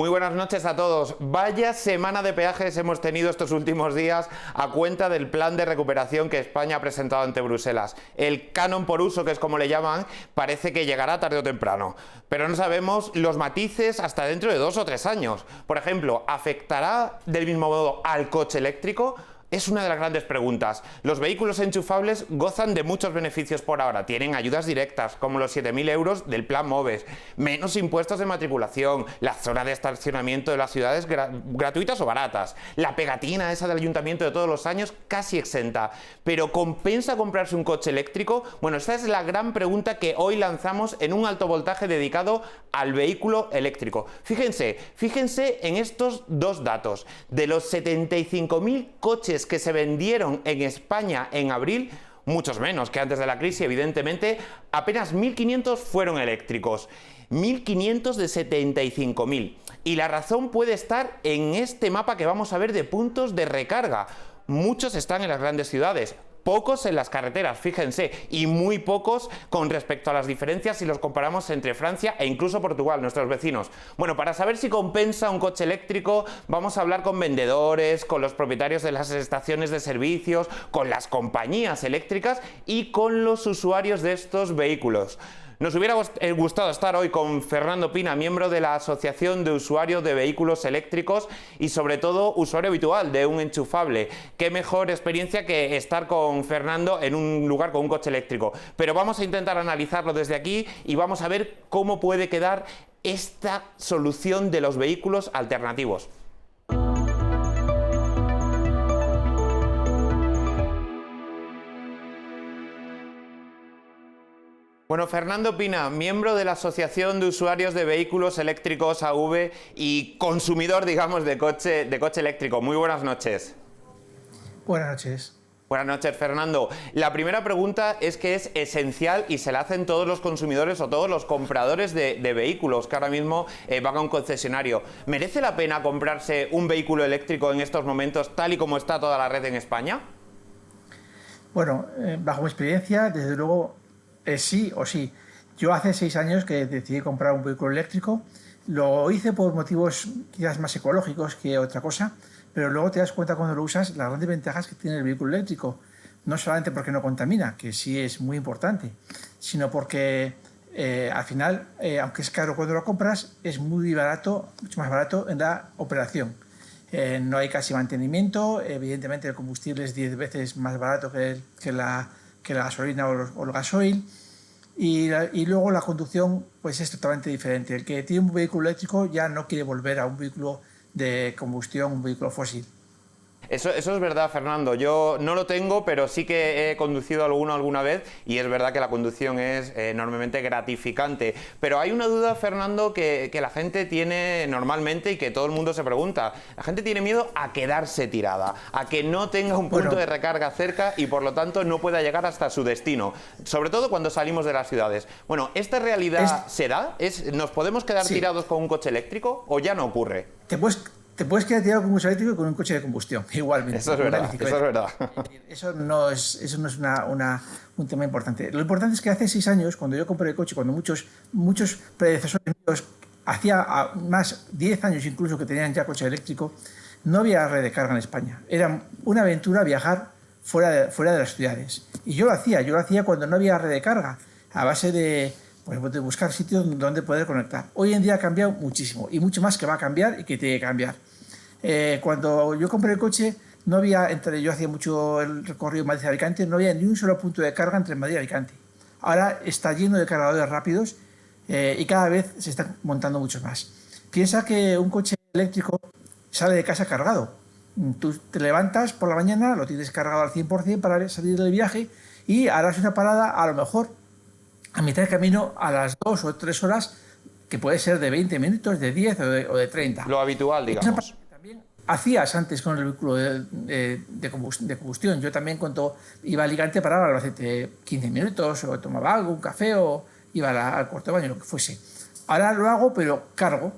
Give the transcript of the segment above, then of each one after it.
Muy buenas noches a todos. Vaya semana de peajes hemos tenido estos últimos días a cuenta del plan de recuperación que España ha presentado ante Bruselas. El canon por uso, que es como le llaman, parece que llegará tarde o temprano. Pero no sabemos los matices hasta dentro de 2 o 3 años. Por ejemplo, ¿afectará del mismo modo al coche eléctrico? Es una de las grandes preguntas. Los vehículos enchufables gozan de muchos beneficios por ahora. Tienen ayudas directas, como los 7.000 euros del plan MOVES, menos impuestos de matriculación, la zona de estacionamiento de las ciudades gratuitas o baratas, la pegatina esa del ayuntamiento de todos los años casi exenta. ¿Pero compensa comprarse un coche eléctrico? Bueno, esta es la gran pregunta que hoy lanzamos en un alto voltaje dedicado al vehículo eléctrico. Fíjense en estos dos datos. De los 75.000 coches que se vendieron en España en abril, muchos menos que antes de la crisis, evidentemente, apenas 1.500 fueron eléctricos. 1.500 de 75.000. Y la razón puede estar en este mapa que vamos a ver de puntos de recarga. Muchos están en las grandes ciudades, pocos en las carreteras, fíjense, y muy pocos con respecto a las diferencias si los comparamos entre Francia e incluso Portugal, nuestros vecinos. Bueno, para saber si compensa un coche eléctrico, vamos a hablar con vendedores, con los propietarios de las estaciones de servicios, con las compañías eléctricas y con los usuarios de estos vehículos. Nos hubiera gustado estar hoy con Fernando Pina, miembro de la Asociación de Usuarios de Vehículos Eléctricos y sobre todo usuario habitual de un enchufable. Qué mejor experiencia que estar con Fernando en un lugar con un coche eléctrico. Pero vamos a intentar analizarlo desde aquí y vamos a ver cómo puede quedar esta solución de los vehículos alternativos. Bueno, Fernando Pina, miembro de la Asociación de Usuarios de Vehículos Eléctricos AV y consumidor, digamos, de coche eléctrico. Muy buenas noches. Buenas noches. Buenas noches, Fernando. La primera pregunta es que es esencial y se la hacen todos los consumidores o todos los compradores de vehículos que ahora mismo van a un concesionario. ¿Merece la pena comprarse un vehículo eléctrico en estos momentos, tal y como está toda la red en España? Bueno, bajo mi experiencia, desde luego, sí o sí. Yo hace 6 años que decidí comprar un vehículo eléctrico. Lo hice por motivos quizás más ecológicos que otra cosa, pero luego te das cuenta cuando lo usas las grandes ventajas que tiene el vehículo eléctrico. No solamente porque no contamina, que sí es muy importante, sino porque al final, aunque es caro cuando lo compras, es muy barato, mucho más barato en la operación. No hay casi mantenimiento, evidentemente el combustible es 10 veces más barato que la gasolina o el gasoil, y luego la conducción pues es totalmente diferente. El que tiene un vehículo eléctrico ya no quiere volver a un vehículo de combustión, un vehículo fósil. Eso es verdad, Fernando. Yo no lo tengo, pero sí que he conducido alguno alguna vez y es verdad que la conducción es enormemente gratificante. Pero hay una duda, Fernando, que la gente tiene normalmente y que todo el mundo se pregunta. La gente tiene miedo a quedarse tirada, a que no tenga un punto de recarga cerca y por lo tanto no pueda llegar hasta su destino, sobre todo cuando salimos de las ciudades. Bueno, ¿esta realidad se da? ¿Nos podemos quedar tirados con un coche eléctrico o ya no ocurre? Te puedes quedar tirado con un coche eléctrico y con un coche de combustión, igualmente. Eso es verdad, eso es verdad. Eso no es un tema importante. Lo importante es que hace 6 años, cuando yo compré el coche, cuando muchos predecesores míos, hacía más 10 años incluso que tenían ya coche eléctrico, no había red de carga en España. Era una aventura viajar fuera de las ciudades. Y yo lo hacía cuando no había red de carga, a base de buscar sitios donde poder conectar. Hoy en día ha cambiado muchísimo y mucho más que va a cambiar y que tiene que cambiar. Cuando yo compré el coche, no había, yo hacía mucho el recorrido Madrid-Alicante, no había ni un solo punto de carga entre Madrid y Alicante. Ahora está lleno de cargadores rápidos y cada vez se están montando muchos más. Piensa que un coche eléctrico sale de casa cargado. Tú te levantas por la mañana, lo tienes cargado al 100% para salir del viaje y harás una parada a lo mejor a mitad de camino a las 2 o 3 horas, que puede ser de 20 minutos, de 10 o de 30. Lo habitual, digamos. También hacías antes con el vehículo de combustión. Yo también cuando iba a Alicante paraba a los 15 minutos, o tomaba algo, un café, o iba al cuarto de baño, lo que fuese. Ahora lo hago, pero cargo.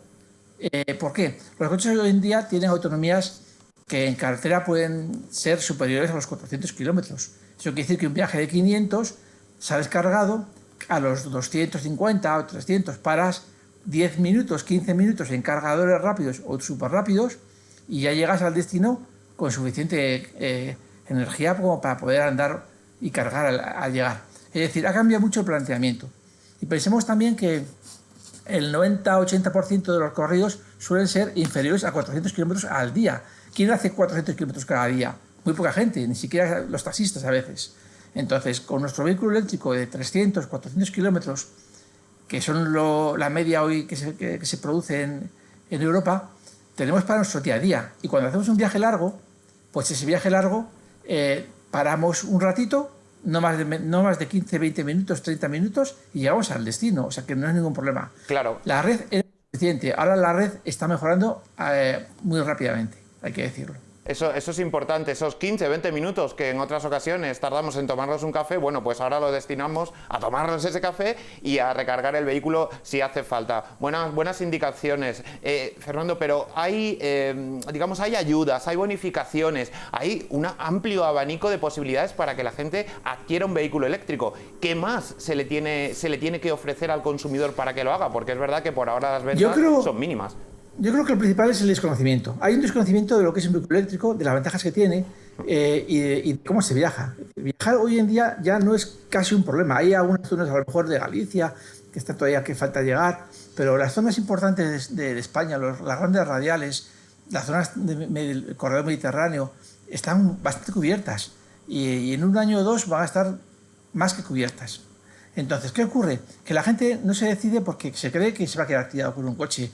¿Por qué? Los coches hoy en día tienen autonomías que en carretera pueden ser superiores a los 400 kilómetros. Eso quiere decir que un viaje de 500 sales cargado, a los 250 o 300 paras 10 minutos, 15 minutos en cargadores rápidos o súper rápidos y ya llegas al destino con suficiente energía como para poder andar y cargar al llegar. Es decir, ha cambiado mucho el planteamiento. Y pensemos también que el 90-80% de los recorridos suelen ser inferiores a 400 kilómetros al día. ¿Quién hace 400 kilómetros cada día? Muy poca gente, ni siquiera los taxistas a veces. Entonces, con nuestro vehículo eléctrico de 300, 400 kilómetros, que son la media hoy que se produce en Europa, tenemos para nuestro día a día. Y cuando hacemos un viaje largo, pues ese viaje largo paramos un ratito, no más de 15, 20 minutos, 30 minutos y llegamos al destino. O sea que no es ningún problema. Claro. La red es suficiente. Ahora la red está mejorando muy rápidamente, hay que decirlo. Eso es importante, esos 15, 20 minutos que en otras ocasiones tardamos en tomarnos un café, bueno, pues ahora lo destinamos a tomarnos ese café y a recargar el vehículo si hace falta. Buenas indicaciones, Fernando, pero hay, digamos, hay ayudas, hay bonificaciones, hay un amplio abanico de posibilidades para que la gente adquiera un vehículo eléctrico. ¿Qué más se le tiene que ofrecer al consumidor para que lo haga? Porque es verdad que por ahora las ventas son mínimas. Yo creo que el principal es el desconocimiento. Hay un desconocimiento de lo que es un vehículo eléctrico, de las ventajas que tiene y de cómo se viaja. Viajar hoy en día ya no es casi un problema. Hay algunas zonas, a lo mejor de Galicia, que está todavía que falta llegar, pero las zonas importantes de España, las grandes radiales, las zonas del corredor mediterráneo, están bastante cubiertas y en un año o dos van a estar más que cubiertas. Entonces, ¿qué ocurre? Que la gente no se decide porque se cree que se va a quedar tirado con un coche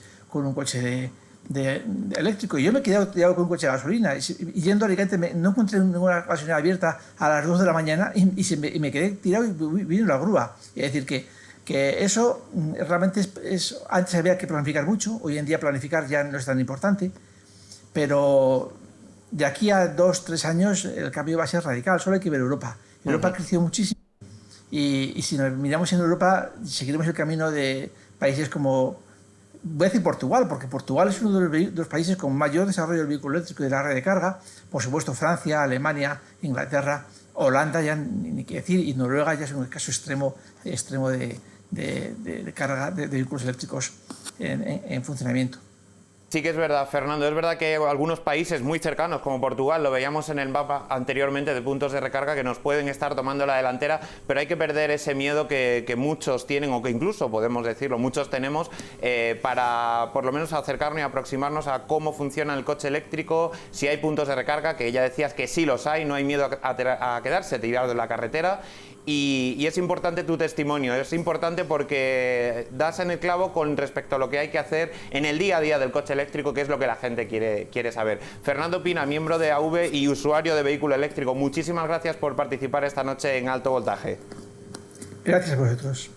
de eléctrico. Y yo me he quedado tirado con un coche de gasolina. Y yendo a Alicante no encontré ninguna gasolinera abierta a las 2 de la mañana y me quedé tirado y vino la grúa. Es decir, que eso realmente antes había que planificar mucho. Hoy en día planificar ya no es tan importante. Pero de aquí a 2, 3 años el cambio va a ser radical. Solo hay que ver Europa. Europa ha crecido muchísimo. Y si nos miramos en Europa, seguiremos el camino de países como... Voy a decir Portugal, porque Portugal es uno de los países con mayor desarrollo del vehículo eléctrico y de la red de carga. Por supuesto, Francia, Alemania, Inglaterra, Holanda, ya ni qué decir, y Noruega ya es un caso extremo de carga de vehículos eléctricos en funcionamiento. Sí que es verdad, Fernando, es verdad que hay algunos países muy cercanos, como Portugal, lo veíamos en el mapa anteriormente, de puntos de recarga que nos pueden estar tomando la delantera, pero hay que perder ese miedo que muchos tienen, o que incluso, podemos decirlo, muchos tenemos, para por lo menos acercarnos y aproximarnos a cómo funciona el coche eléctrico, si hay puntos de recarga, que ya decías que sí los hay, no hay miedo a quedarse tirado en la carretera. Y es importante tu testimonio, es importante porque das en el clavo con respecto a lo que hay que hacer en el día a día del coche eléctrico, que es lo que la gente quiere saber. Fernando Pina, miembro de AV y usuario de vehículo eléctrico, muchísimas gracias por participar esta noche en Alto Voltaje. Gracias a vosotros.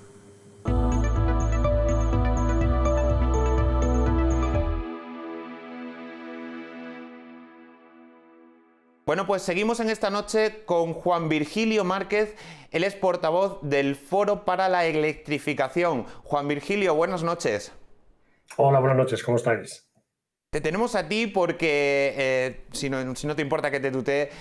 Bueno, pues seguimos en esta noche con Juan Virgilio Márquez, él es portavoz del Foro para la Electrificación. Juan Virgilio, buenas noches. Hola, buenas noches, ¿cómo estáis? Te tenemos a ti porque, si no te importa que te tutee,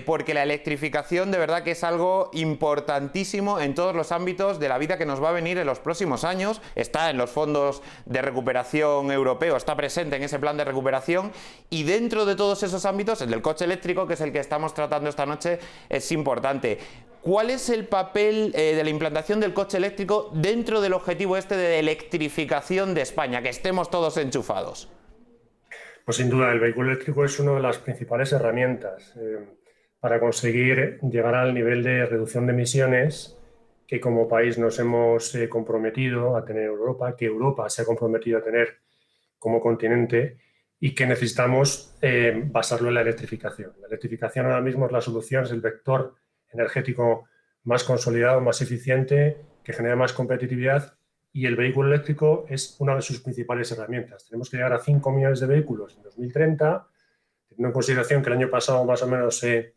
porque la electrificación de verdad que es algo importantísimo en todos los ámbitos de la vida que nos va a venir en los próximos años. Está en los fondos de recuperación europeo, está presente en ese plan de recuperación y dentro de todos esos ámbitos, el del coche eléctrico, que es el que estamos tratando esta noche, es importante. ¿Cuál es el papel de la implantación del coche eléctrico dentro del objetivo de electrificación de España, que estemos todos enchufados? Pues sin duda, el vehículo eléctrico es una de las principales herramientas para conseguir llegar al nivel de reducción de emisiones que como país nos hemos comprometido a tener Europa, que Europa se ha comprometido a tener como continente y que necesitamos basarlo en la electrificación. La electrificación ahora mismo es la solución, es el vector energético más consolidado, más eficiente, que genera más competitividad. Y el vehículo eléctrico es una de sus principales herramientas. Tenemos que llegar a 5 millones de vehículos en 2030, teniendo en consideración que el año pasado más o menos se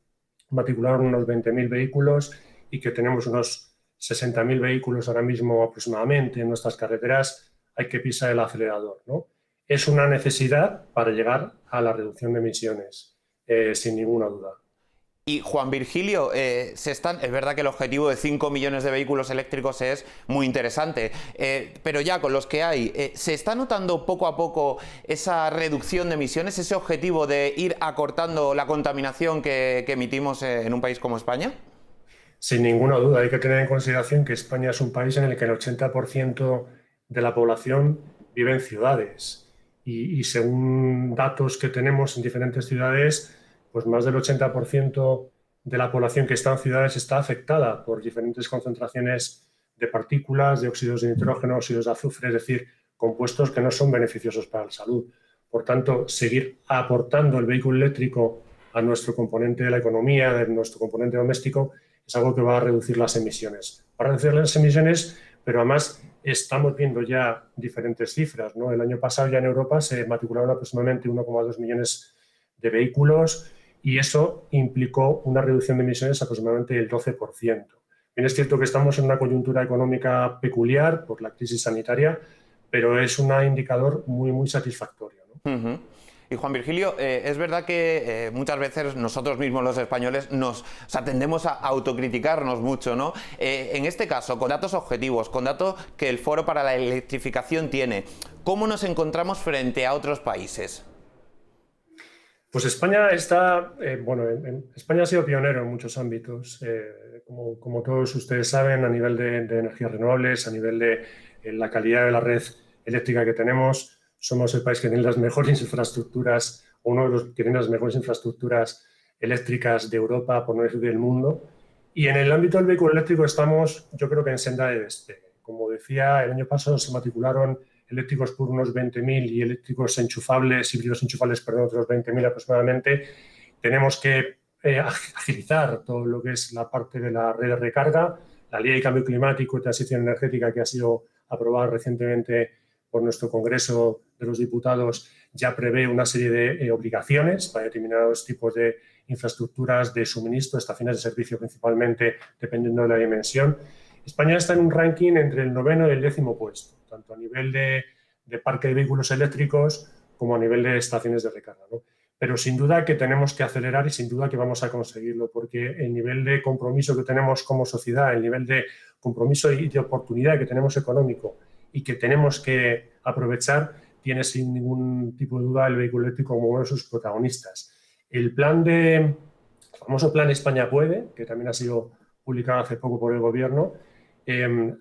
matricularon unos 20.000 vehículos y que tenemos unos 60.000 vehículos ahora mismo aproximadamente en nuestras carreteras. Hay que pisar el acelerador, ¿no? Es una necesidad para llegar a la reducción de emisiones, sin ninguna duda. Y Juan Virgilio, es verdad que el objetivo de 5 millones de vehículos eléctricos es muy interesante, pero ya con los que hay, ¿se está notando poco a poco esa reducción de emisiones, ese objetivo de ir acortando la contaminación que emitimos en un país como España? Sin ninguna duda, hay que tener en consideración que España es un país en el que el 80% de la población vive en ciudades y según datos que tenemos en diferentes ciudades, pues más del 80% de la población que está en ciudades está afectada por diferentes concentraciones de partículas, de óxidos de nitrógeno, óxidos de azufre, es decir, compuestos que no son beneficiosos para la salud. Por tanto, seguir aportando el vehículo eléctrico a nuestro componente de la economía, de nuestro componente doméstico, es algo que va a reducir las emisiones. Va a reducir las emisiones, pero además estamos viendo ya diferentes cifras, ¿no? El año pasado ya en Europa se matricularon aproximadamente 1,2 millones de vehículos y eso implicó una reducción de emisiones aproximadamente del 12%. Bien, es cierto que estamos en una coyuntura económica peculiar por la crisis sanitaria, pero es un indicador muy satisfactorio, ¿no? Y Juan Virgilio, es verdad que muchas veces nosotros mismos los españoles tendemos a autocriticarnos mucho, ¿no? En este caso, con datos objetivos, con datos que el Foro para la Electrificación tiene, ¿cómo nos encontramos frente a otros países? Pues España está, España ha sido pionero en muchos ámbitos, como todos ustedes saben, a nivel de energías renovables, a nivel de la calidad de la red eléctrica que tenemos. Somos el país que tiene las mejores infraestructuras, o uno de los que tiene las mejores infraestructuras eléctricas de Europa, por no decir del mundo. Y en el ámbito del vehículo eléctrico estamos, yo creo que en senda de despegue. Como decía, el año pasado se matricularon eléctricos por unos 20.000 y eléctricos enchufables, híbridos enchufables, perdón, otros 20.000 aproximadamente. Tenemos que agilizar todo lo que es la parte de la red de recarga, la Ley de Cambio Climático y Transición Energética que ha sido aprobada recientemente por nuestro Congreso de los Diputados ya prevé una serie de obligaciones para determinados tipos de infraestructuras de suministro, estaciones de servicio principalmente, dependiendo de la dimensión. España está en un ranking entre el 9º y el 10º puesto, tanto a nivel de parque de vehículos eléctricos como a nivel de estaciones de recarga, ¿no? Pero sin duda que tenemos que acelerar y sin duda que vamos a conseguirlo, porque el nivel de compromiso que tenemos como sociedad, el nivel de compromiso y de oportunidad que tenemos económico y que tenemos que aprovechar, tiene sin ningún tipo de duda el vehículo eléctrico como uno de sus protagonistas. El famoso Plan España Puede, que también ha sido publicado hace poco por el Gobierno,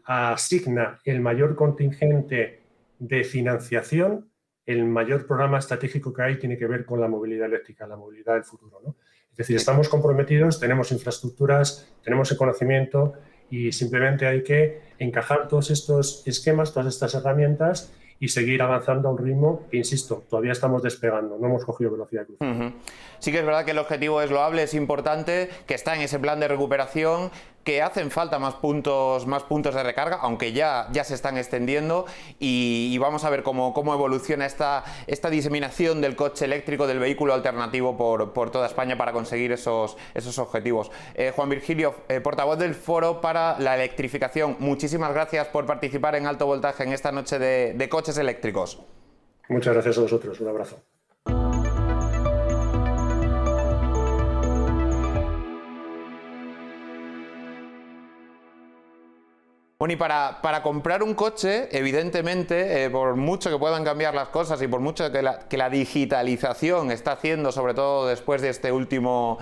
asigna el mayor contingente de financiación. El mayor programa estratégico que hay tiene que ver con la movilidad eléctrica, la movilidad del futuro, ¿no? Es decir, estamos comprometidos, tenemos infraestructuras, tenemos el conocimiento y simplemente hay que encajar todos estos esquemas, todas estas herramientas y seguir avanzando a un ritmo que, insisto, todavía estamos despegando, no hemos cogido velocidad crucero. Sí que es verdad que el objetivo es loable, es importante, que está en ese plan de recuperación, que hacen falta más puntos de recarga, aunque ya se están extendiendo y vamos a ver cómo evoluciona esta diseminación del coche eléctrico, del vehículo alternativo por toda España para conseguir esos objetivos. Juan Virgilio, portavoz del Foro para la Electrificación, muchísimas gracias por participar en Alto Voltaje en esta noche de coches eléctricos. Muchas gracias a vosotros, un abrazo. Bueno, y para comprar un coche, evidentemente, por mucho que puedan cambiar las cosas y por mucho que la digitalización está haciendo, sobre todo después de este último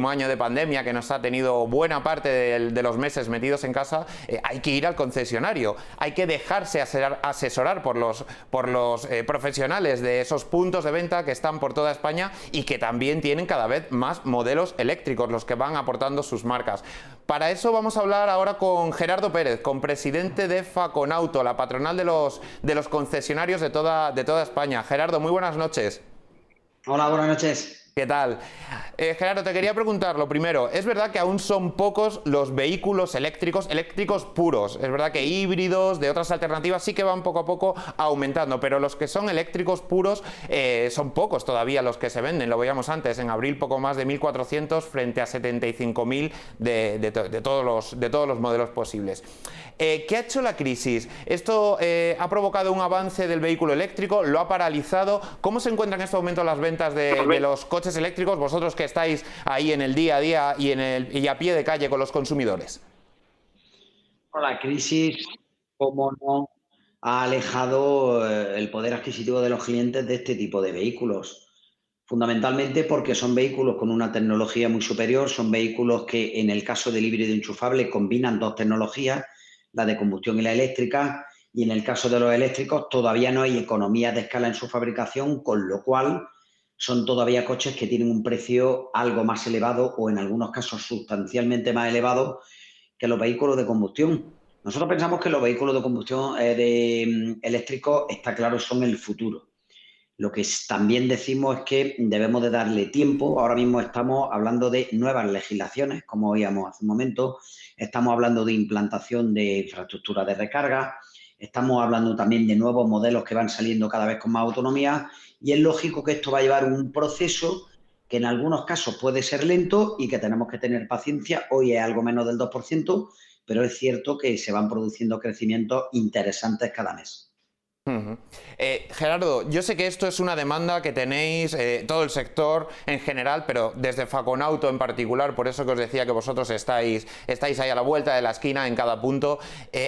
año de pandemia que nos ha tenido buena parte de los meses metidos en casa, hay que ir al concesionario, hay que dejarse asesorar por los profesionales de esos puntos de venta que están por toda España y que también tienen cada vez más modelos eléctricos, los que van aportando sus marcas. Para eso vamos a hablar ahora con Gerardo Pérez, con presidente de Faconauto, la patronal de los concesionarios de toda España. Gerardo, muy buenas noches. Hola, buenas noches. ¿Qué tal? Gerardo, te quería preguntar, lo primero, es verdad que aún son pocos los vehículos eléctricos puros, es verdad que híbridos, de otras alternativas sí que van poco a poco aumentando, pero los que son eléctricos puros son pocos todavía los que se venden, lo veíamos antes, en abril poco más de 1.400 frente a 75.000 de todos los modelos posibles. ¿Qué ha hecho la crisis? ¿Esto ha provocado un avance del vehículo eléctrico? ¿Lo ha paralizado? ¿Cómo se encuentran en este momento las ventas de los coches coches eléctricos, vosotros que estáis ahí en el día a día y a pie de calle con los consumidores? La crisis, como no, ha alejado el poder adquisitivo de los clientes de este tipo de vehículos. Fundamentalmente porque son vehículos con una tecnología muy superior, son vehículos que en el caso del híbrido enchufable combinan dos tecnologías, la de combustión y la eléctrica, y en el caso de los eléctricos todavía no hay economías de escala en su fabricación, con lo cual son todavía coches que tienen un precio algo más elevado o en algunos casos sustancialmente más elevado que los vehículos de combustión. Nosotros pensamos que los vehículos de combustión eléctricos, está claro, son el futuro. Lo que también decimos es que debemos de darle tiempo. Ahora mismo estamos hablando de nuevas legislaciones, como oíamos hace un momento. Estamos hablando de implantación de infraestructura de recarga. Estamos hablando también de nuevos modelos que van saliendo cada vez con más autonomía. Y es lógico que esto va a llevar un proceso que en algunos casos puede ser lento y que tenemos que tener paciencia. Hoy es algo menos del 2%, pero es cierto que se van produciendo crecimientos interesantes cada mes. Gerardo, yo sé que esto es una demanda que tenéis todo el sector en general, pero desde Faconauto en particular, por eso que os decía que vosotros estáis ahí a la vuelta de la esquina en cada punto.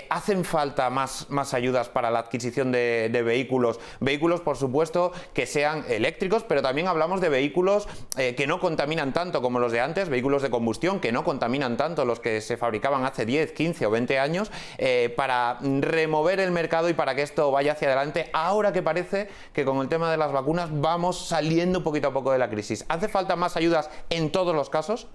¿Hacen falta más ayudas para la adquisición de vehículos? Vehículos, por supuesto, que sean eléctricos, pero también hablamos de vehículos que no contaminan tanto como los de antes, vehículos de combustión que no contaminan tanto los que se fabricaban hace 10, 15 o 20 años, para remover el mercado y para que esto vaya hacia adelante, ahora que parece que con el tema de las vacunas vamos saliendo poquito a poco de la crisis. ¿Hace falta más ayudas en todos los casos?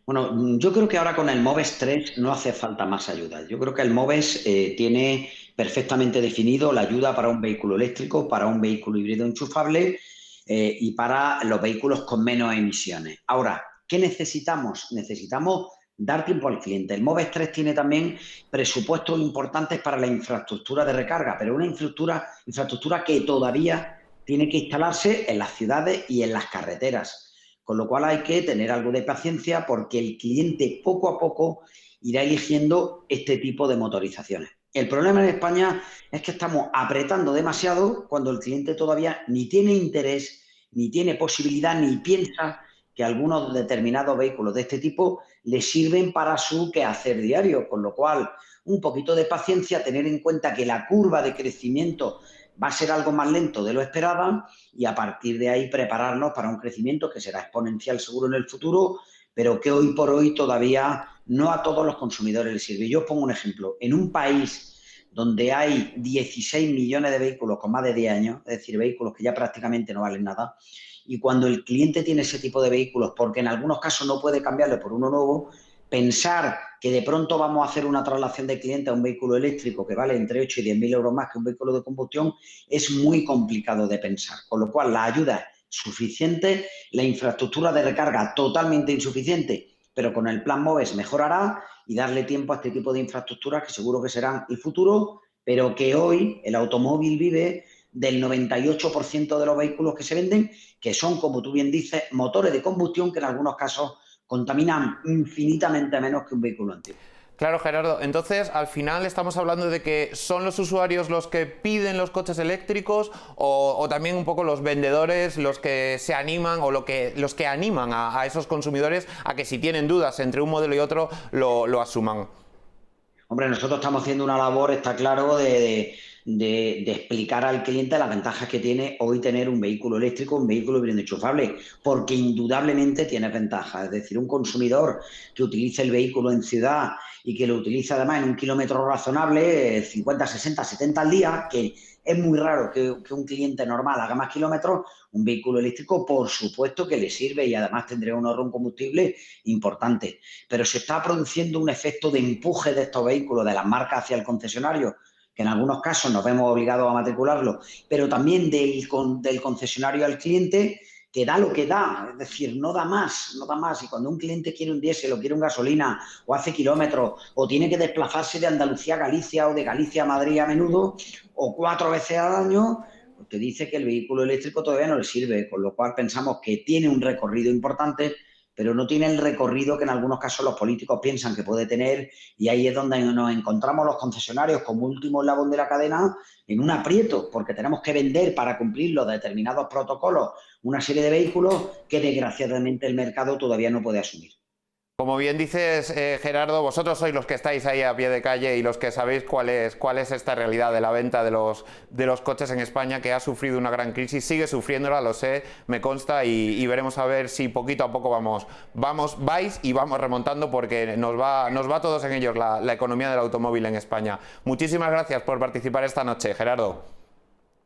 Bueno, yo creo que ahora con el MOVES 3 no hace falta más ayudas. Yo creo que el MOVES tiene perfectamente definido la ayuda para un vehículo eléctrico, para un vehículo híbrido enchufable y para los vehículos con menos emisiones. Ahora, ¿qué necesitamos? Necesitamos dar tiempo al cliente. El MOVES 3 tiene también presupuestos importantes para la infraestructura de recarga, pero una infraestructura que todavía tiene que instalarse en las ciudades y en las carreteras. Con lo cual hay que tener algo de paciencia porque el cliente poco a poco irá eligiendo este tipo de motorizaciones. El problema en España es que estamos apretando demasiado cuando el cliente todavía ni tiene interés, ni tiene posibilidad, ni piensa que algunos determinados vehículos de este tipo le sirven para su quehacer diario, con lo cual un poquito de paciencia, tener en cuenta que la curva de crecimiento va a ser algo más lento de lo esperado y a partir de ahí prepararnos para un crecimiento que será exponencial seguro en el futuro, pero que hoy por hoy todavía no a todos los consumidores les sirve. Yo os pongo un ejemplo. En un país donde hay 16 millones de vehículos con más de 10 años, es decir, vehículos que ya prácticamente no valen nada, y cuando el cliente tiene ese tipo de vehículos, porque en algunos casos no puede cambiarle por uno nuevo, pensar que de pronto vamos a hacer una traslación de cliente a un vehículo eléctrico que vale entre 8 y 10.000 euros más que un vehículo de combustión es muy complicado de pensar. Con lo cual, la ayuda es suficiente, la infraestructura de recarga totalmente insuficiente, pero con el plan MOVES mejorará y darle tiempo a este tipo de infraestructuras que seguro que serán el futuro, pero que hoy el automóvil vive del 98% de los vehículos que se venden, que son, como tú bien dices, motores de combustión que en algunos casos contaminan infinitamente menos que un vehículo antiguo. Claro, Gerardo. Entonces, al final estamos hablando de que son los usuarios los que piden los coches eléctricos o también un poco los vendedores los que se animan o los que animan a esos consumidores a que si tienen dudas entre un modelo y otro lo asuman. Hombre, nosotros estamos haciendo una labor, está claro, de explicar al cliente las ventajas que tiene hoy tener un vehículo eléctrico, un vehículo bien enchufable, porque indudablemente tiene ventajas. Es decir, un consumidor que utilice el vehículo en ciudad y que lo utilice además en un kilómetro razonable, 50, 60, 70 al día, que es muy raro que un cliente normal haga más kilómetros, un vehículo eléctrico por supuesto que le sirve y además tendrá un ahorro en combustible importante. Pero se está produciendo un efecto de empuje de estos vehículos, de las marcas hacia el concesionario, que en algunos casos nos vemos obligados a matricularlo, pero también del concesionario al cliente, que da lo que da, es decir, no da más, no da más. Y cuando un cliente quiere un diésel o quiere un gasolina o hace kilómetros o tiene que desplazarse de Andalucía a Galicia o de Galicia a Madrid a menudo o 4 veces al año, pues te dice que el vehículo eléctrico todavía no le sirve, con lo cual pensamos que tiene un recorrido importante, pero no tiene el recorrido que en algunos casos los políticos piensan que puede tener, y ahí es donde nos encontramos los concesionarios como último eslabón de la cadena en un aprieto, porque tenemos que vender para cumplir los determinados protocolos una serie de vehículos que desgraciadamente el mercado todavía no puede asumir. Como bien dices, Gerardo, vosotros sois los que estáis ahí a pie de calle y los que sabéis cuál es esta realidad de la venta de los coches en España, que ha sufrido una gran crisis, sigue sufriéndola, lo sé, me consta, y veremos a ver si poquito a poco vais y vamos remontando, porque nos va a todos en ellos la economía del automóvil en España. Muchísimas gracias por participar esta noche, Gerardo.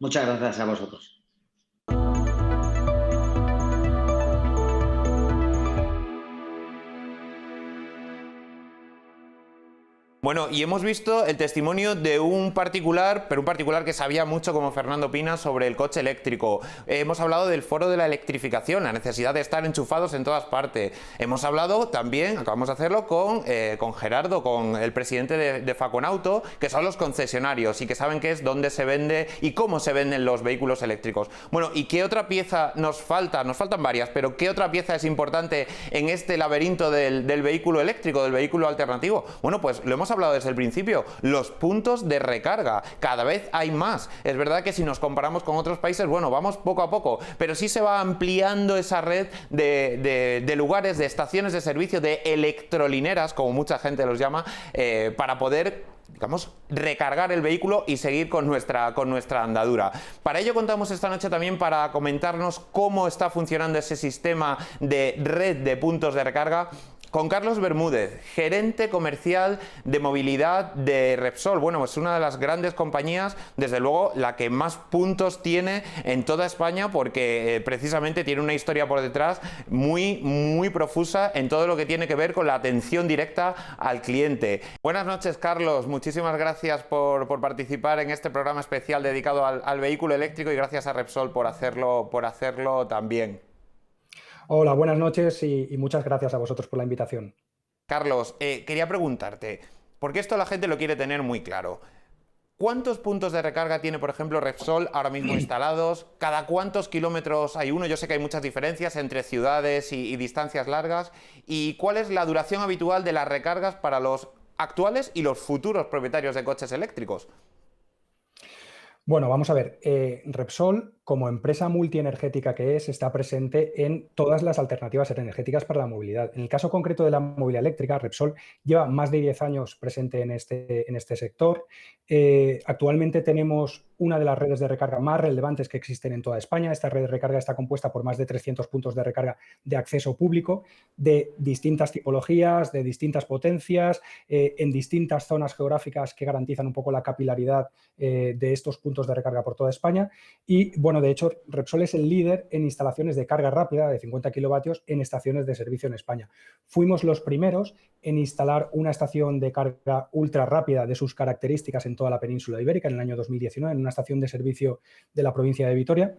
Muchas gracias a vosotros. Bueno, y hemos visto el testimonio de un particular, pero un particular que sabía mucho, como Fernando Pina, sobre el coche eléctrico. Hemos hablado del foro de la electrificación, la necesidad de estar enchufados en todas partes. Hemos hablado también, acabamos de hacerlo, con Gerardo, con el presidente de Faconauto, que son los concesionarios y que saben qué es, dónde se vende y cómo se venden los vehículos eléctricos. Bueno, ¿y qué otra pieza nos falta? Nos faltan varias, pero ¿qué otra pieza es importante en este laberinto del vehículo eléctrico, del vehículo alternativo? Bueno, pues lo hemos hablado desde el principio, los puntos de recarga. Cada vez hay más. Es verdad que si nos comparamos con otros países, bueno, vamos poco a poco, pero sí se va ampliando esa red de lugares, de estaciones de servicio, de electrolineras, como mucha gente los llama, para poder, digamos, recargar el vehículo y seguir con nuestra andadura. Para ello contamos esta noche también para comentarnos cómo está funcionando ese sistema de red de puntos de recarga con Carlos Bermúdez, gerente comercial de movilidad de Repsol. Bueno, es una de las grandes compañías, desde luego la que más puntos tiene en toda España, porque precisamente tiene una historia por detrás muy, muy profusa en todo lo que tiene que ver con la atención directa al cliente. Buenas noches, Carlos. Muchísimas gracias por participar en este programa especial dedicado al vehículo eléctrico, y gracias a Repsol por hacerlo también. Hola, buenas noches y muchas gracias a vosotros por la invitación. Carlos, quería preguntarte, porque esto la gente lo quiere tener muy claro. ¿Cuántos puntos de recarga tiene, por ejemplo, Repsol ahora mismo instalados? ¿Cada cuántos kilómetros hay uno? Yo sé que hay muchas diferencias entre ciudades y distancias largas. ¿Y cuál es la duración habitual de las recargas para los actuales y los futuros propietarios de coches eléctricos? Bueno, vamos a ver. Repsol, como empresa multienergética que es, está presente en todas las alternativas energéticas para la movilidad. En el caso concreto de la movilidad eléctrica, Repsol lleva más de 10 años presente en este sector. Actualmente tenemos una de las redes de recarga más relevantes que existen en toda España. Esta red de recarga está compuesta por más de 300 puntos de recarga de acceso público, de distintas tipologías, de distintas potencias, en distintas zonas geográficas que garantizan un poco la capilaridad de estos puntos de recarga por toda España. Y, bueno, de hecho, Repsol es el líder en instalaciones de carga rápida de 50 kilovatios en estaciones de servicio en España. Fuimos los primeros en instalar una estación de carga ultra rápida de sus características en toda la península ibérica en el año 2019, en una estación de servicio de la provincia de Vitoria.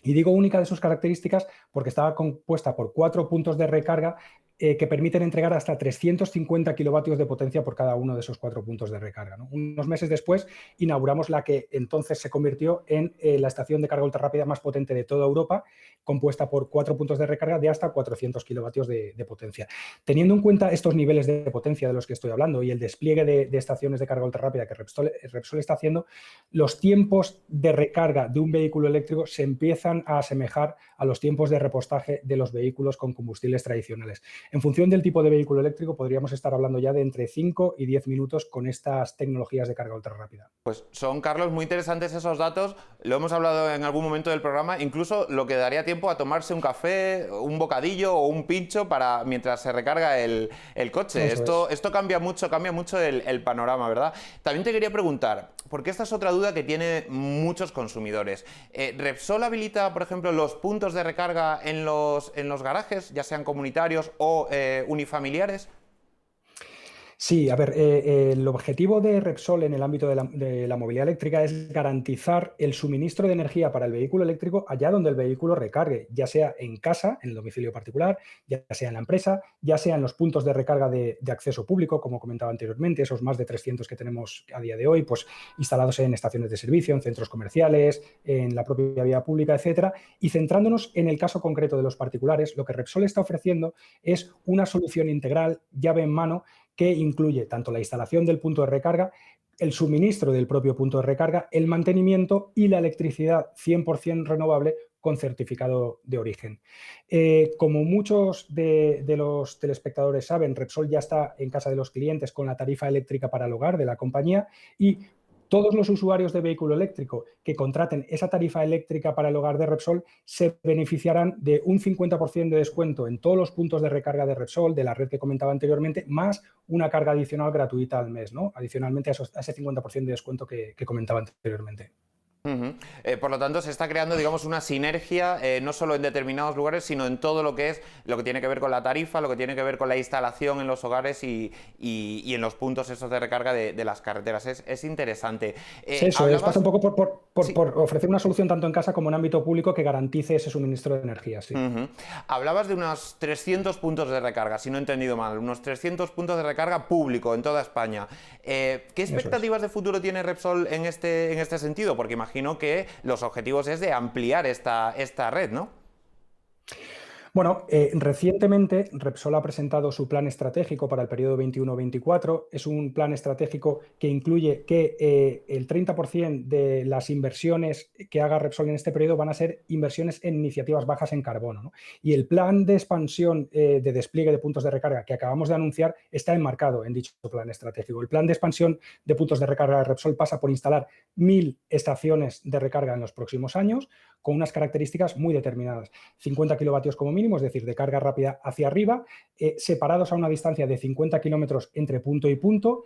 Y digo única de sus características porque estaba compuesta por 4 puntos de recarga que permiten entregar hasta 350 kilovatios de potencia por cada uno de esos 4 puntos de recarga, ¿no? Unos meses después inauguramos la que entonces se convirtió en la estación de carga ultrarrápida más potente de toda Europa, compuesta por 4 puntos de recarga de hasta 400 kilovatios de potencia. Teniendo en cuenta estos niveles de potencia de los que estoy hablando y el despliegue de estaciones de carga ultrarrápida que Repsol está haciendo, los tiempos de recarga de un vehículo eléctrico se empiezan a asemejar a los tiempos de repostaje de los vehículos con combustibles tradicionales. En función del tipo de vehículo eléctrico, podríamos estar hablando ya de entre 5 y 10 minutos con estas tecnologías de carga ultrarrápida. Pues son, Carlos, muy interesantes esos datos. Lo hemos hablado en algún momento del programa. Incluso lo que daría tiempo a tomarse un café, un bocadillo o un pincho mientras se recarga el coche. Esto cambia mucho el panorama, ¿verdad? También te quería preguntar, porque esta es otra duda que tiene muchos consumidores. ¿Repsol habilita, por ejemplo, los puntos de recarga en los garajes, ya sean comunitarios o unifamiliares? Sí, a ver, el objetivo de Repsol en el ámbito de la movilidad eléctrica es garantizar el suministro de energía para el vehículo eléctrico allá donde el vehículo recargue, ya sea en casa, en el domicilio particular, ya sea en la empresa, ya sea en los puntos de recarga de acceso público, como comentaba anteriormente, esos más de 300 que tenemos a día de hoy, pues instalados en estaciones de servicio, en centros comerciales, en la propia vía pública, etcétera. Y centrándonos en el caso concreto de los particulares, lo que Repsol está ofreciendo es una solución integral, llave en mano, que incluye tanto la instalación del punto de recarga, el suministro del propio punto de recarga, el mantenimiento y la electricidad 100% renovable con certificado de origen. Como muchos de los telespectadores saben, Repsol ya está en casa de los clientes con la tarifa eléctrica para el hogar de la compañía, y todos los usuarios de vehículo eléctrico que contraten esa tarifa eléctrica para el hogar de Repsol se beneficiarán de un 50% de descuento en todos los puntos de recarga de Repsol, de la red que comentaba anteriormente, más una carga adicional gratuita al mes, ¿no? Adicionalmente a ese 50% de descuento que comentaba anteriormente. Por lo tanto, se está creando, digamos, una sinergia no solo en determinados lugares, sino en todo lo que tiene que ver con la tarifa, lo que tiene que ver con la instalación en los hogares y en los puntos esos de recarga de las carreteras. Es interesante. Eso pasa un poco por ofrecer una solución tanto en casa como en ámbito público que garantice ese suministro de energía. Sí. Hablabas de unos 300 puntos de recarga, si no he entendido mal, unos 300 puntos de recarga público en toda España. ¿Qué expectativas de futuro tiene Repsol en este sentido? Porque imagino que los objetivos es de ampliar esta red, ¿no? Bueno, recientemente Repsol ha presentado su plan estratégico para el periodo 21-24. Es un plan estratégico que incluye que el 30% de las inversiones que haga Repsol en este periodo van a ser inversiones en iniciativas bajas en carbono, ¿no? Y el plan de expansión de despliegue de puntos de recarga que acabamos de anunciar está enmarcado en dicho plan estratégico. El plan de expansión de puntos de recarga de Repsol pasa por instalar 1.000 estaciones de recarga en los próximos años, con unas características muy determinadas. 50 kilovatios como mínimo, es decir, de carga rápida hacia arriba, separados a una distancia de 50 kilómetros entre punto y punto,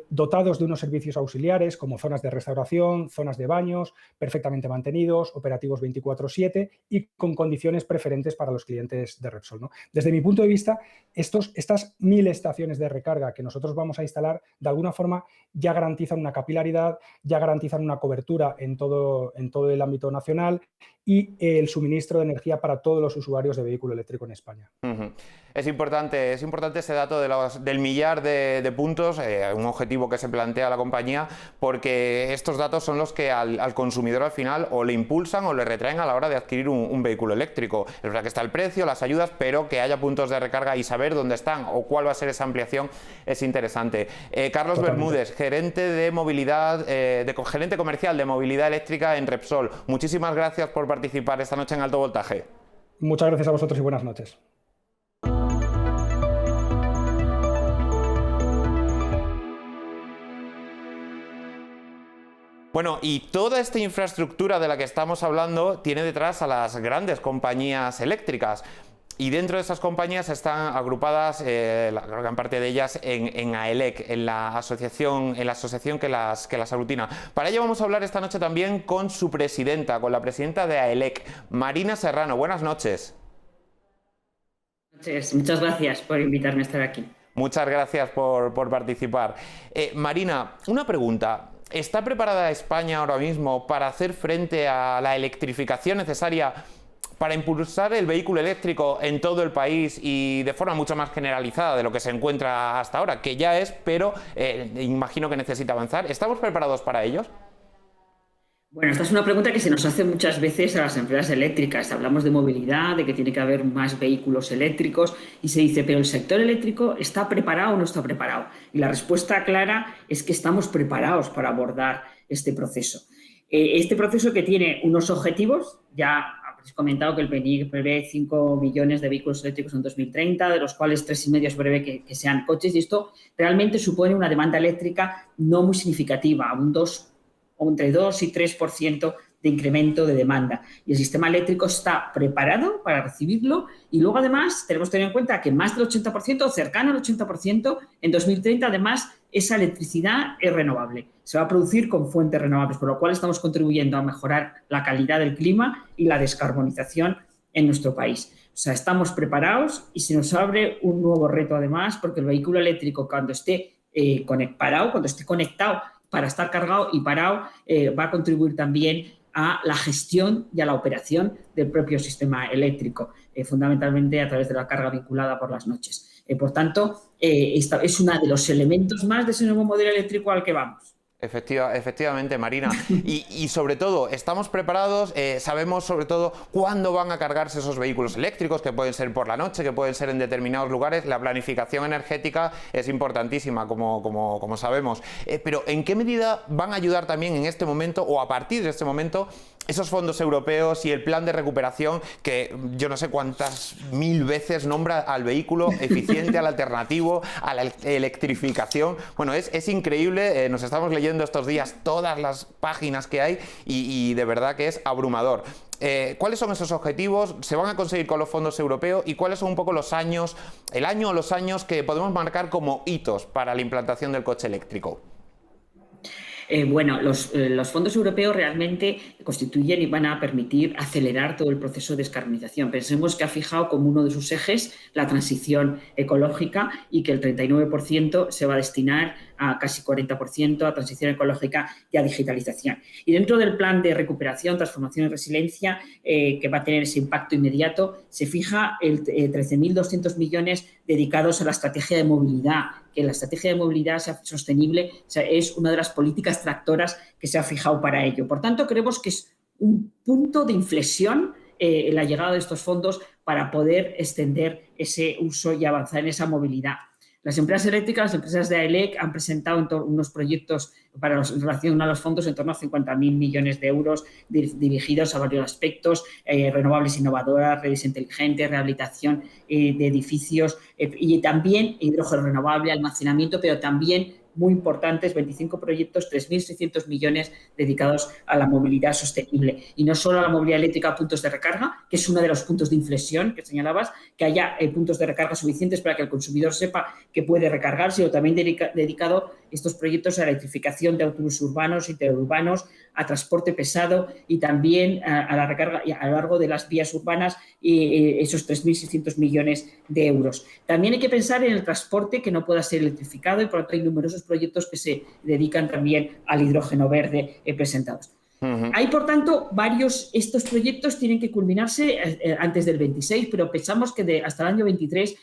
dotados de unos servicios auxiliares como zonas de restauración, zonas de baños, perfectamente mantenidos, operativos 24/7 y con condiciones preferentes para los clientes de Repsol, ¿no? Desde mi punto de vista, estas 1.000 estaciones de recarga que nosotros vamos a instalar, de alguna forma ya garantizan una capilaridad, ya garantizan una cobertura en todo el ámbito nacional y el suministro de energía para todos los usuarios de vehículo eléctrico en España. Es importante ese dato del millar de puntos, un objetivo que se plantea la compañía, porque estos datos son los que al consumidor al final o le impulsan o le retraen a la hora de adquirir un vehículo eléctrico. Es verdad que está el precio, las ayudas, pero que haya puntos de recarga y saber dónde están o cuál va a ser esa ampliación es interesante. Carlos Totalmente. Bermúdez, gerente de movilidad, gerente comercial de movilidad eléctrica en Repsol. Muchísimas gracias por participar esta noche en Alto Voltaje. Muchas gracias a vosotros y buenas noches. Bueno, y toda esta infraestructura de la que estamos hablando tiene detrás a las grandes compañías eléctricas. Y dentro de esas compañías están agrupadas, la gran parte de ellas, en AELEC, en la asociación que las aglutina. Para ello vamos a hablar esta noche también con su presidenta, con la presidenta de AELEC, Marina Serrano. Buenas noches. Buenas noches. Muchas gracias por invitarme a estar aquí. Muchas gracias por participar. Marina, una pregunta. ¿Está preparada España ahora mismo para hacer frente a la electrificación necesaria para impulsar el vehículo eléctrico en todo el país y de forma mucho más generalizada de lo que se encuentra hasta ahora, que ya es, pero imagino que necesita avanzar? ¿Estamos preparados para ellos? Bueno, esta es una pregunta que se nos hace muchas veces a las empresas eléctricas. Hablamos de movilidad, de que tiene que haber más vehículos eléctricos y se dice, ¿pero el sector eléctrico está preparado o no está preparado? Y la respuesta clara es que estamos preparados para abordar este proceso. Este proceso que tiene unos objetivos, ya habéis comentado que el PNI prevé 5 millones de vehículos eléctricos en 2030, de los cuales 3,5 prevé que sean coches, y esto realmente supone una demanda eléctrica no muy significativa, entre 2 y 3% de incremento de demanda. Y el sistema eléctrico está preparado para recibirlo y luego además tenemos que tener en cuenta que más del 80% o cercano al 80% en 2030 además esa electricidad es renovable. Se va a producir con fuentes renovables, por lo cual estamos contribuyendo a mejorar la calidad del clima y la descarbonización en nuestro país. O sea, estamos preparados y se nos abre un nuevo reto además porque el vehículo eléctrico cuando esté conectado para estar cargado y parado, va a contribuir también a la gestión y a la operación del propio sistema eléctrico, fundamentalmente a través de la carga vinculada por las noches. Por tanto, esta es uno de los elementos más de ese nuevo modelo eléctrico al que vamos. Efectivamente, Marina. Y sobre todo, ¿estamos preparados? ¿Sabemos sobre todo cuándo van a cargarse esos vehículos eléctricos, que pueden ser por la noche, que pueden ser en determinados lugares? La planificación energética es importantísima, como sabemos. Pero ¿en qué medida van a ayudar también en este momento o a partir de este momento esos fondos europeos y el plan de recuperación que yo no sé cuántas mil veces nombra al vehículo eficiente, al alternativo, a la electrificación. Bueno, es increíble, nos estamos leyendo estos días todas las páginas que hay y de verdad que es abrumador. ¿Cuáles son esos objetivos? ¿Se van a conseguir con los fondos europeos? ¿Y cuáles son un poco los años, el año o los años que podemos marcar como hitos para la implantación del coche eléctrico? Bueno, los fondos europeos realmente constituyen y van a permitir acelerar todo el proceso de descarbonización. Pensemos que ha fijado como uno de sus ejes la transición ecológica y que el 39% se va a destinar a casi 40% a transición ecológica y a digitalización. Y dentro del plan de recuperación, transformación y resiliencia, que va a tener ese impacto inmediato, se fija 13.200 millones dedicados a la estrategia de movilidad, que la estrategia de movilidad sea sostenible, es una de las políticas tractoras que se ha fijado para ello. Por tanto, creemos que es un punto de inflexión la llegada de estos fondos para poder extender ese uso y avanzar en esa movilidad. Las empresas eléctricas, las empresas de AELEC han presentado unos proyectos en relación a los fondos en torno a 50.000 millones de euros dirigidos a varios aspectos, renovables innovadoras, redes inteligentes, rehabilitación de edificios y también hidrógeno renovable, almacenamiento, pero también muy importantes, 25 proyectos, 3.600 millones dedicados a la movilidad sostenible. Y no solo a la movilidad eléctrica a puntos de recarga, que es uno de los puntos de inflexión que señalabas, que haya puntos de recarga suficientes para que el consumidor sepa que puede recargar, sino también dedicado estos proyectos a la electrificación de autobuses urbanos, interurbanos, a transporte pesado y también a la recarga a lo largo de las vías urbanas y esos 3.600 millones de euros. También hay que pensar en el transporte que no pueda ser electrificado y por lo tanto hay numerosos proyectos que se dedican también al hidrógeno verde presentados. Hay, por tanto, estos proyectos tienen que culminarse antes del 26, pero pensamos que hasta el año 23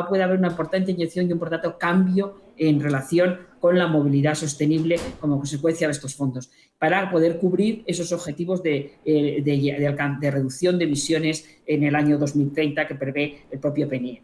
puede haber una importante inyección y un importante cambio en relación con la movilidad sostenible como consecuencia de estos fondos, para poder cubrir esos objetivos de reducción de emisiones en el año 2030 que prevé el propio PNIEC.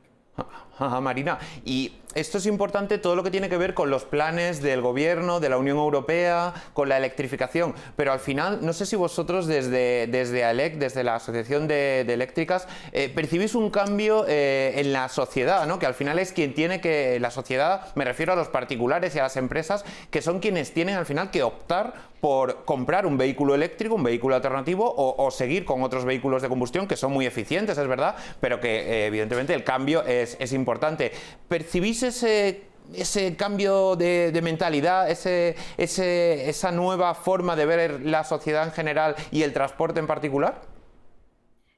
Marina, y esto es importante, todo lo que tiene que ver con los planes del gobierno, de la Unión Europea, con la electrificación, pero al final, no sé si vosotros desde AELEC, desde la Asociación de Eléctricas, percibís un cambio en la sociedad, ¿no? Que al final es quien tiene que, la sociedad, me refiero a los particulares y a las empresas, que son quienes tienen al final que optar por comprar un vehículo eléctrico, un vehículo alternativo o seguir con otros vehículos de combustión que son muy eficientes, es verdad, pero que evidentemente el cambio es importante. ¿Percibís ese cambio de mentalidad, esa nueva forma de ver la sociedad en general y el transporte en particular?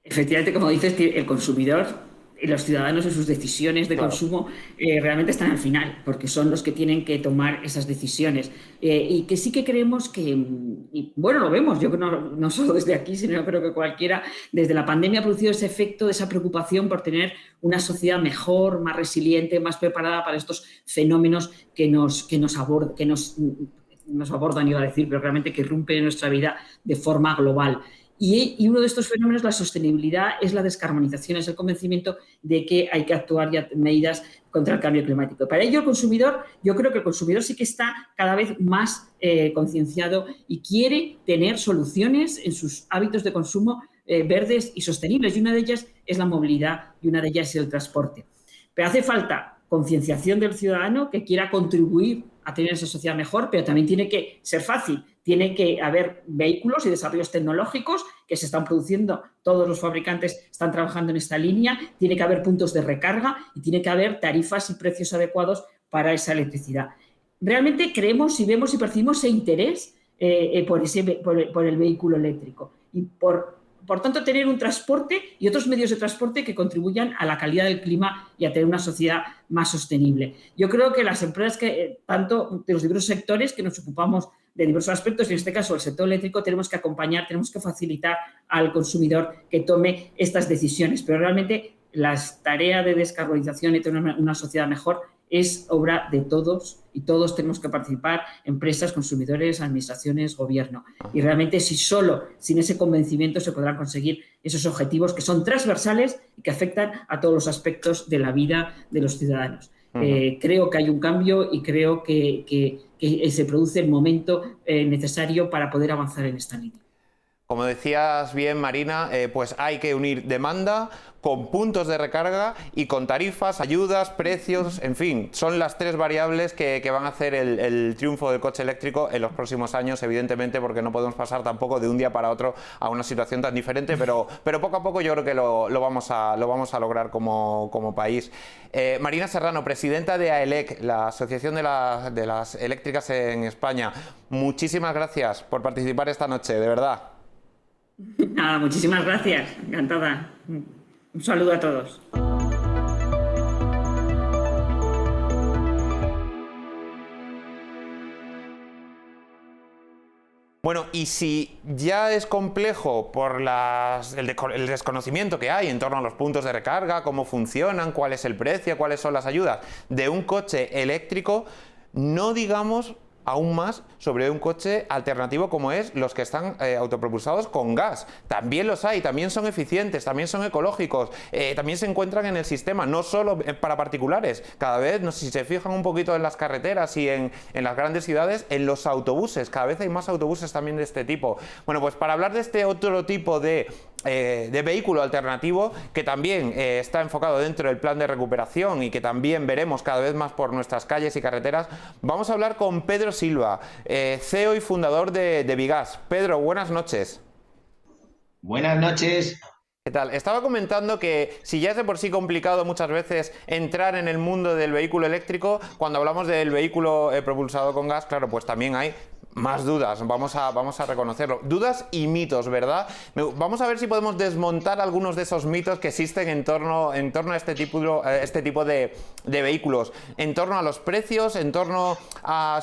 Efectivamente, como dices, el consumidor y los ciudadanos en sus decisiones de consumo realmente están al final, porque son los que tienen que tomar esas decisiones. Y que sí que creemos que, y bueno, lo vemos, yo no solo desde aquí, sino yo creo que cualquiera, desde la pandemia ha producido ese efecto de esa preocupación por tener una sociedad mejor, más resiliente, más preparada para estos fenómenos que nos abordan, iba a decir, pero realmente que irrumpen en nuestra vida de forma global. Y uno de estos fenómenos, la sostenibilidad, es la descarbonización, es el convencimiento de que hay que actuar ya medidas contra el cambio climático. Para ello, yo creo que el consumidor sí que está cada vez más concienciado y quiere tener soluciones en sus hábitos de consumo verdes y sostenibles. Y una de ellas es la movilidad y una de ellas es el transporte. Pero hace falta concienciación del ciudadano que quiera contribuir a tener esa sociedad mejor, pero también tiene que ser fácil. Tiene que haber vehículos y desarrollos tecnológicos que se están produciendo, todos los fabricantes están trabajando en esta línea, tiene que haber puntos de recarga y tiene que haber tarifas y precios adecuados para esa electricidad. Realmente creemos y vemos y percibimos ese interés por el vehículo eléctrico y por tanto tener un transporte y otros medios de transporte que contribuyan a la calidad del clima y a tener una sociedad más sostenible. Yo creo que las empresas tanto de los diversos sectores que nos ocupamos de diversos aspectos, y en este caso el sector eléctrico, tenemos que acompañar, tenemos que facilitar al consumidor que tome estas decisiones. Pero realmente la tarea de descarbonización y tener una sociedad mejor es obra de todos y todos tenemos que participar, empresas, consumidores, administraciones, gobierno. Y realmente sin ese convencimiento se podrán conseguir esos objetivos que son transversales y que afectan a todos los aspectos de la vida de los ciudadanos. Creo que hay un cambio y creo que se produce el momento necesario para poder avanzar en esta línea. Como decías bien, Marina, pues hay que unir demanda con puntos de recarga y con tarifas, ayudas, precios, en fin, son las tres variables que van a hacer el triunfo del coche eléctrico en los próximos años, evidentemente, porque no podemos pasar tampoco de un día para otro a una situación tan diferente, pero poco a poco yo creo que lo vamos a lograr como país. Marina Serrano, presidenta de AELEC, la Asociación de las Eléctricas en España, muchísimas gracias por participar esta noche, de verdad. Nada, muchísimas gracias, encantada. Un saludo a todos. Bueno, y si ya es complejo por el desconocimiento que hay en torno a los puntos de recarga, cómo funcionan, cuál es el precio, cuáles son las ayudas de un coche eléctrico, no digamos aún más sobre un coche alternativo como es los que están autopropulsados con gas. También los hay, también son eficientes, también son ecológicos, también se encuentran en el sistema, no solo para particulares. Cada vez, no sé si se fijan un poquito en las carreteras y en las grandes ciudades, en los autobuses, cada vez hay más autobuses también de este tipo. Bueno, pues para hablar de este otro tipo de vehículo alternativo que también está enfocado dentro del plan de recuperación y que también veremos cada vez más por nuestras calles y carreteras, vamos a hablar con Pedro Silva, CEO y fundador de Bigas. Pedro, buenas noches. Buenas noches. ¿Qué tal? Estaba comentando que si ya es de por sí complicado muchas veces entrar en el mundo del vehículo eléctrico, cuando hablamos del vehículo propulsado con gas, claro, pues también hay más dudas, vamos a reconocerlo. Dudas y mitos, ¿verdad? Vamos a ver si podemos desmontar algunos de esos mitos que existen en torno a este tipo de vehículos, en torno a los precios, en torno a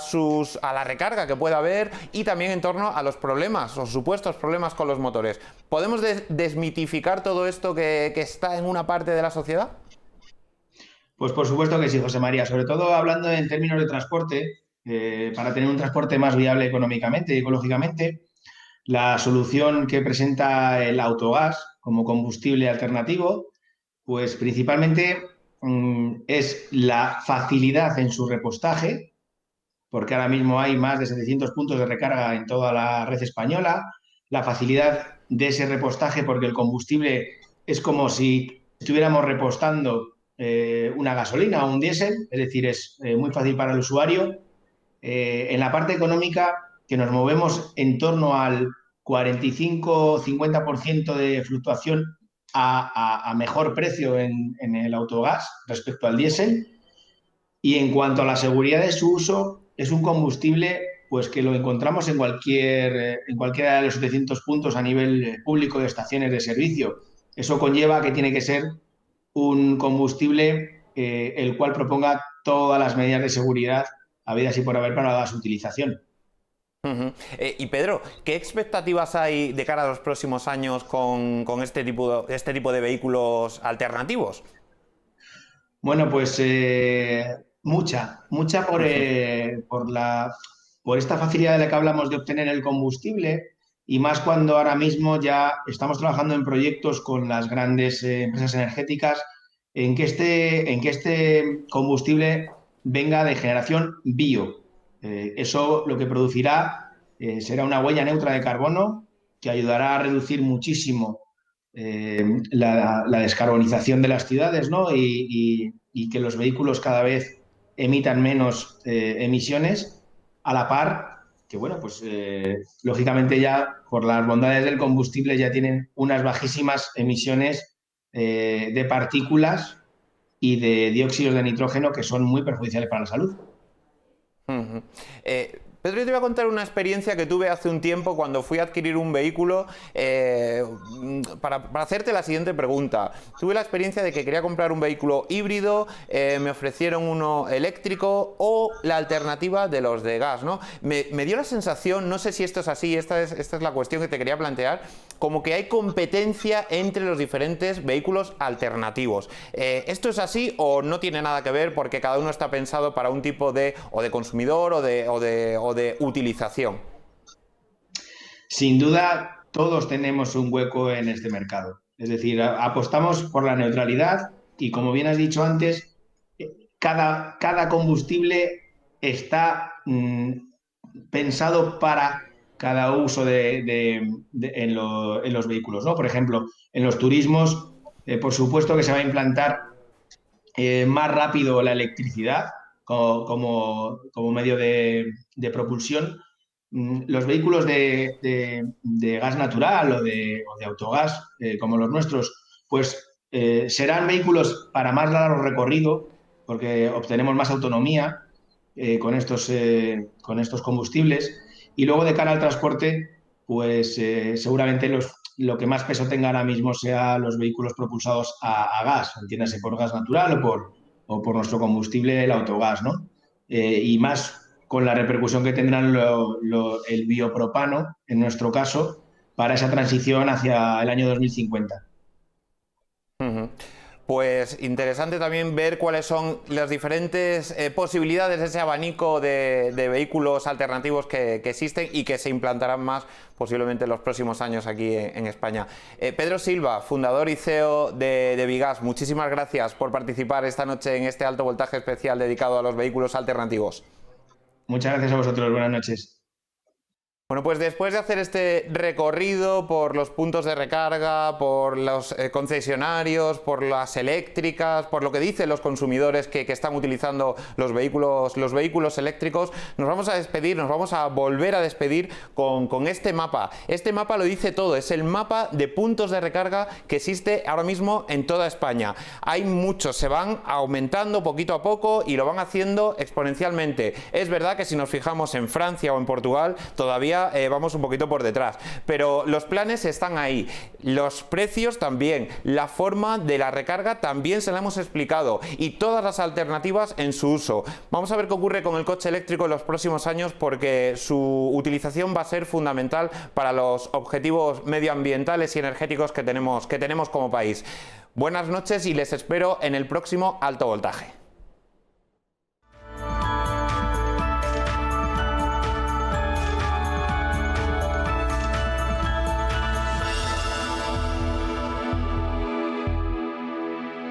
la recarga que pueda haber y también en torno a los problemas, los supuestos problemas con los motores. ¿Podemos desmitificar todo esto que está en una parte de la sociedad? Pues por supuesto que sí, José María, sobre todo hablando en términos de transporte. Para tener un transporte más viable económicamente y ecológicamente, la solución que presenta el autogás como combustible alternativo, pues principalmente es la facilidad en su repostaje, porque ahora mismo hay más de 700 puntos de recarga en toda la red española, la facilidad de ese repostaje porque el combustible es como si estuviéramos repostando una gasolina o un diésel, es decir, es muy fácil para el usuario. En la parte económica, que nos movemos en torno al 45-50% de fluctuación a mejor precio en el autogás respecto al diésel. Y en cuanto a la seguridad de su uso, es un combustible pues que lo encontramos en cualquiera de los 700 puntos a nivel público de estaciones de servicio. Eso conlleva que tiene que ser un combustible el cual proponga todas las medidas de seguridad habidas y por haber para su utilización. Y Pedro, ¿qué expectativas hay de cara a los próximos años con este tipo de vehículos alternativos? Bueno, pues mucha por esta facilidad de la que hablamos de obtener el combustible y más cuando ahora mismo ya estamos trabajando en proyectos con las grandes empresas energéticas en que este combustible venga de generación bio. Eso lo que producirá será una huella neutra de carbono que ayudará a reducir muchísimo la descarbonización de las ciudades, ¿no? y que los vehículos cada vez emitan menos emisiones, a la par que, bueno, pues lógicamente ya por las bondades del combustible ya tienen unas bajísimas emisiones de partículas y de dióxidos de nitrógeno que son muy perjudiciales para la salud. Pedro, yo te voy a contar una experiencia que tuve hace un tiempo cuando fui a adquirir un vehículo para hacerte la siguiente pregunta. Tuve la experiencia de que quería comprar un vehículo híbrido, me ofrecieron uno eléctrico o la alternativa de los de gas, ¿no? Me dio la sensación, no sé si esto es así, esta es la cuestión que te quería plantear, como que hay competencia entre los diferentes vehículos alternativos. ¿Esto es así o no tiene nada que ver porque cada uno está pensado para un tipo de consumidor o de utilización? Sin duda, todos tenemos un hueco en este mercado. Es decir, apostamos por la neutralidad y, como bien has dicho antes, cada combustible está pensado para cada uso en los vehículos, ¿no? Por ejemplo, en los turismos, por supuesto que se va a implantar más rápido la electricidad como medio de propulsión. Los vehículos de gas natural o de autogás, como los nuestros, pues serán vehículos para más largo recorrido, porque obtenemos más autonomía con estos combustibles. Y luego, de cara al transporte, pues seguramente lo que más peso tenga ahora mismo sea los vehículos propulsados a gas, entiéndase por gas natural o por nuestro combustible, el autogás, ¿no? Y más con la repercusión que tendrán el biopropano, en nuestro caso, para esa transición hacia el año 2050. Pues interesante también ver cuáles son las diferentes posibilidades de ese abanico de vehículos alternativos que existen y que se implantarán más posiblemente en los próximos años aquí en España. Pedro Silva, fundador y CEO de Bigas, muchísimas gracias por participar esta noche en este alto voltaje especial dedicado a los vehículos alternativos. Muchas gracias a vosotros, buenas noches. Bueno, pues después de hacer este recorrido por los puntos de recarga, por los concesionarios, por las eléctricas, por lo que dicen los consumidores que están utilizando los vehículos eléctricos, nos vamos a despedir, nos vamos a volver a despedir con este mapa. Este mapa lo dice todo, es el mapa de puntos de recarga que existe ahora mismo en toda España. Hay muchos, se van aumentando poquito a poco y lo van haciendo exponencialmente. Es verdad que si nos fijamos en Francia o en Portugal, todavía vamos un poquito por detrás, pero los planes están ahí, los precios también, la forma de la recarga también se la hemos explicado y todas las alternativas en su uso. Vamos a ver qué ocurre con el coche eléctrico en los próximos años, porque su utilización va a ser fundamental para los objetivos medioambientales y energéticos que tenemos como país. Buenas noches y les espero en el próximo Alto Voltaje.